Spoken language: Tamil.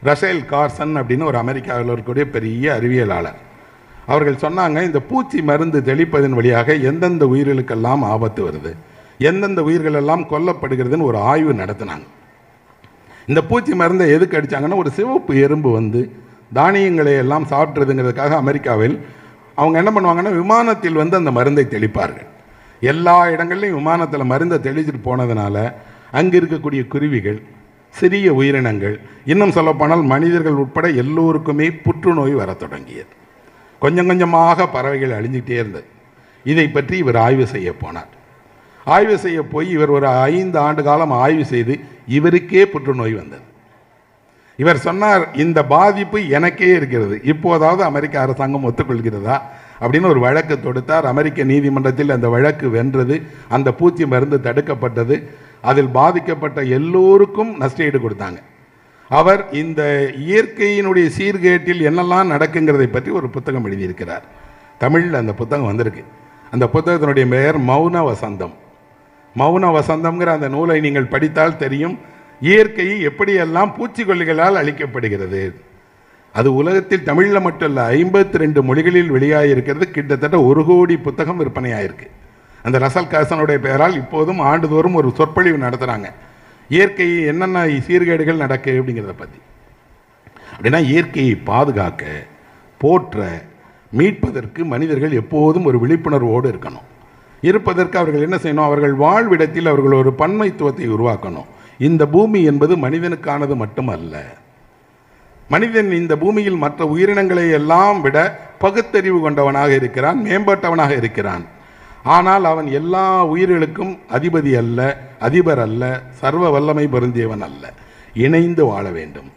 ரசேல் கார்சன் அப்படின்னு ஒரு அமெரிக்காவில் இருக்கக்கூடிய பெரிய அறிவியலாளர். அவர்கள் சொன்னாங்க, இந்த பூச்சி மருந்து தெளிப்பதன் வழியாக எந்தெந்த உயிர்களுக்கெல்லாம் ஆபத்து வருது, எந்தெந்த உயிர்கள் எல்லாம் கொல்லப்படுகிறதுன்னு ஒரு ஆய்வு நடத்தினாங்க. இந்த பூச்சி மருந்தை எதுக்கு அடித்தாங்கன்னா, ஒரு சிவப்பு எறும்பு வந்து தானியங்களை எல்லாம் சாப்பிட்றதுங்கிறதுக்காக அமெரிக்காவில் அவங்க என்ன பண்ணுவாங்கன்னா, விமானத்தில் வந்து அந்த மருந்தை தெளிப்பார்கள். எல்லா இடங்கள்லையும் விமானத்தில் மருந்தை தெளிச்சிட்டு போனதுனால அங்கே இருக்கக்கூடிய குருவிகள், சிறிய உயிரினங்கள், இன்னும் சொல்லப்போனால் மனிதர்கள் உட்பட எல்லோருக்குமே புற்றுநோய் வர தொடங்கியது. கொஞ்சம் கொஞ்சமாக பறவைகள் அழிஞ்சிட்டே இருந்தது. இதை பற்றி இவர் ஆய்வு செய்ய போனார். ஆய்வு செய்ய போய் இவர் ஒரு 5 ஆண்டு காலம் ஆய்வு செய்து இவருக்கே புற்றுநோய் வந்தது. இவர் சொன்னார், இந்த பாதிப்பு எனக்கே இருக்கிறது, இப்போதாவது அமெரிக்க அரசாங்கம் ஒத்துக்கொள்கிறதா அப்படின்னு ஒரு வழக்கு தொடுத்தார். அமெரிக்க நீதிமன்றத்தில் அந்த வழக்கு வென்றது. அந்த பூச்சி மருந்து தடுக்கப்பட்டது. அதில் பாதிக்கப்பட்ட எல்லோருக்கும் நஷ்டஈடு கொடுத்தாங்க. அவர் இந்த இயற்கையினுடைய சீர்கேட்டில் என்னெல்லாம் நடக்குங்கிறதை பற்றி ஒரு புத்தகம் எழுதியிருக்கிறார். தமிழில் அந்த புத்தகம் வந்திருக்கு. அந்த புத்தகத்தினுடைய பெயர் மௌன வசந்தம். மௌன வசந்தம்ங்கிற அந்த நூலை நீங்கள் படித்தால் தெரியும், இயற்கை எப்படியெல்லாம் பூச்சிக்கொல்லிகளால் அழிக்கப்படுகிறது. அது உலகத்தில் தமிழில் மட்டும் இல்லை, 52 மொழிகளில் வெளியாகிருக்கிறது. கிட்டத்தட்ட 1 கோடி புத்தகம் விற்பனையாயிருக்கு. அந்த ரசல் கார்சனுடைய பெயரால் இப்போதும் ஆண்டுதோறும் ஒரு சொற்பொழிவு நடத்துகிறாங்க. இயற்கை என்னென்ன சீர்கேடுகள் நடக்கு அப்படிங்கிறத பற்றி. அப்படின்னா இயற்கையை பாதுகாக்க, போற்ற, மீட்பதற்கு மனிதர்கள் எப்போதும் ஒரு விழிப்புணர்வோடு இருக்கணும். இருப்பதற்கு அவர்கள் என்ன செய்யணும்? அவர்கள் வாழ்விடத்தில் அவர்கள் ஒரு பன்மைத்துவத்தை உருவாக்கணும். இந்த பூமி என்பது மனிதனுக்கானது மட்டுமல்ல. மனிதன் இந்த பூமியில் மற்ற உயிரினங்களை எல்லாம் விட பகுத்தறிவு கொண்டவனாக இருக்கிறான், மேம்பட்டவனாக இருக்கிறான். ஆனால் அவன் எல்லா உயிர்களுக்கும் அதிபதி அல்ல, அதிபர் அல்ல, சர்வ வல்லமை பொருந்தியவன் அல்ல. இணைந்து வாழ வேண்டும்.